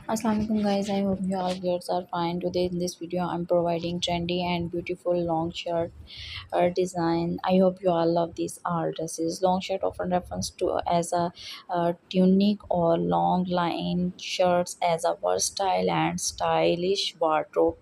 Assalamualaikum guys, I hope you all girls are fine. Today in this video I'm providing trendy and beautiful long shirt design. I hope you all love these art dresses. Long shirt often refers to as a tunic or long line shirts as a versatile and stylish wardrobe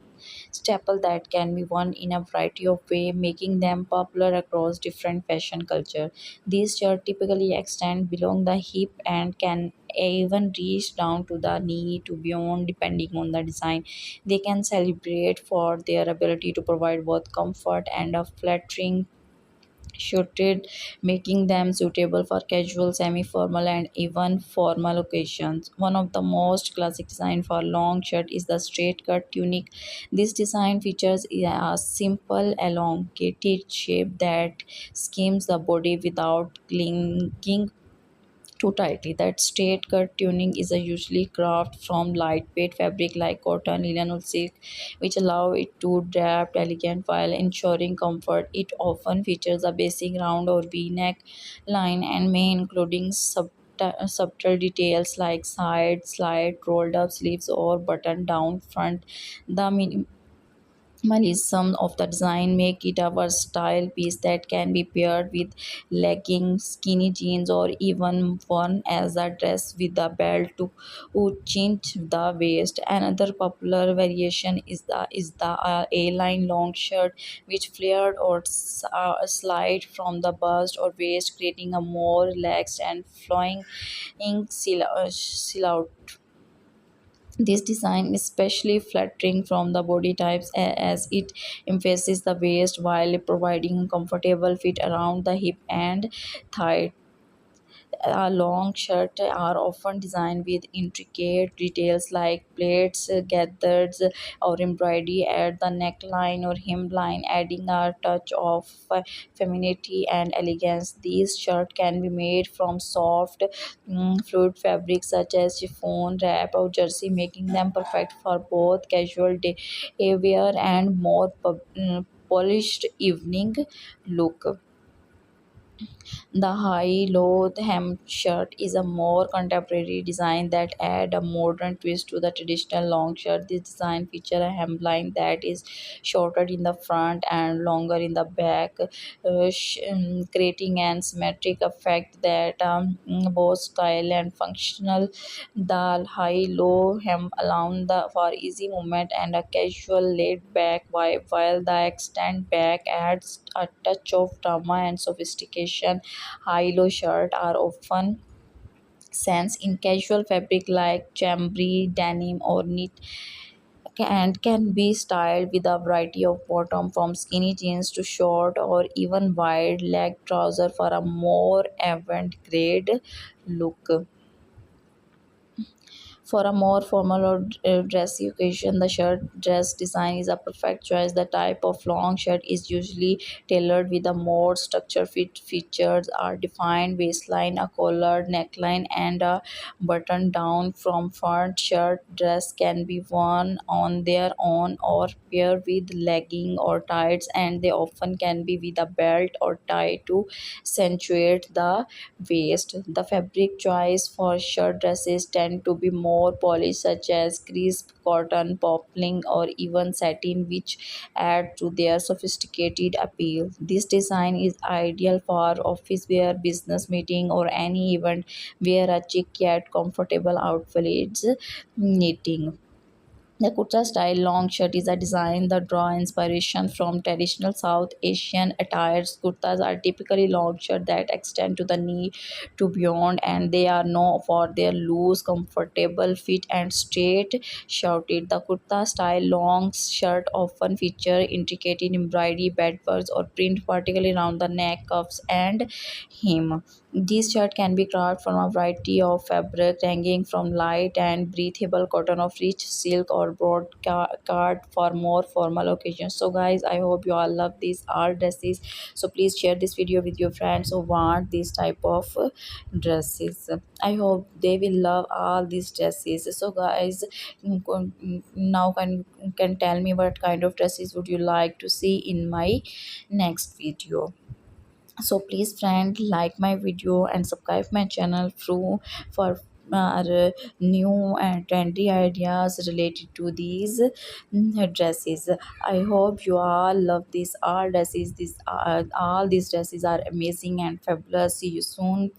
staple that can be worn in a variety of ways, making them popular across different fashion culture. These shirts typically extend below the hip and can even reach down to the knee to beyond depending on the design. They can celebrate for their ability to provide both comfort and a flattering suited, making them suitable for casual, semi-formal, and even formal occasions. One of the most classic design for long shirt is the straight cut tunic. This design features a simple, elongated shape that skims the body without clinging too tightly. That straight cut tuning is a usually crafted from lightweight fabric like cotton, linen, or silk, which allow it to drape elegant while ensuring comfort. It often features a basic round or V-neck line and may including subtle details like side slit, rolled up sleeves, or button down front. The minimalism of the design make it a versatile piece that can be paired with leggings, skinny jeans, or even worn as a dress with a belt to cinch the waist. Another popular variation is the A-line long shirt, which flared or slide from the bust or waist, creating a more relaxed and flowing silhouette. This design is especially flattering from the body types as it emphasizes the waist while providing comfortable fit around the hip and thigh. A long shirt are often designed with intricate details like plaits, gathers, or embroidery at the neckline or hemline, adding a touch of femininity and elegance. These shirts can be made from soft, fluid fabrics such as chiffon, wrap, or jersey, making them perfect for both casual day wear and more polished evening look. The high-low hem shirt is a more contemporary design that adds a modern twist to the traditional long shirt. This design features a hemline that is shorter in the front and longer in the back, creating an symmetric effect that both style and functional. The high-low hem allows for easy movement and a casual laid-back vibe, while the extend back adds a touch of drama and sophistication. High-low shirts are often seen in casual fabric like chambray, denim, or knit, and can be styled with a variety of bottom from skinny jeans to short or even wide leg trouser for a more avant-garde look. For a more formal or dressy occasion, the shirt dress design is a perfect choice. The type of long shirt is usually tailored with a more structured fit. Features are defined waistline, a collared neckline, and a button down from front. Shirt dress can be worn on their own or pair with legging or tights, and they often can be with a belt or tie to accentuate the waist. The fabric choice for shirt dresses tend to be more polished, such as crisp cotton, poplin, or even satin, which add to their sophisticated appeal. This design is ideal for office wear, business meeting, or any event where a chic yet comfortable outfit is knitting. The kurta style long shirt is a design that draw inspiration from traditional South Asian attires. Kurtas are typically long shirts that extend to the knee to beyond, and they are known for their loose, comfortable fit and straight shouted. The kurta style long shirt often feature intricate embroidery, bedwork, or print, particularly around the neck, cuffs, and hem. These shirts can be crafted from a variety of fabric, ranging from light and breathable cotton of rich silk or broad for more formal occasions. So, guys, I hope you all love these art dresses. So, please share this video with your friends who want this type of dresses. I hope they will love all these dresses. So, guys, now can tell me what kind of dresses would you like to see in my next video. So please friend like my video and subscribe my channel through for are new and trendy ideas related to these dresses. I hope you all love these all dresses. These all these dresses are amazing and fabulous. See you soon,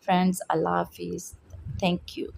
friends. Allah Hafiz. Thank you.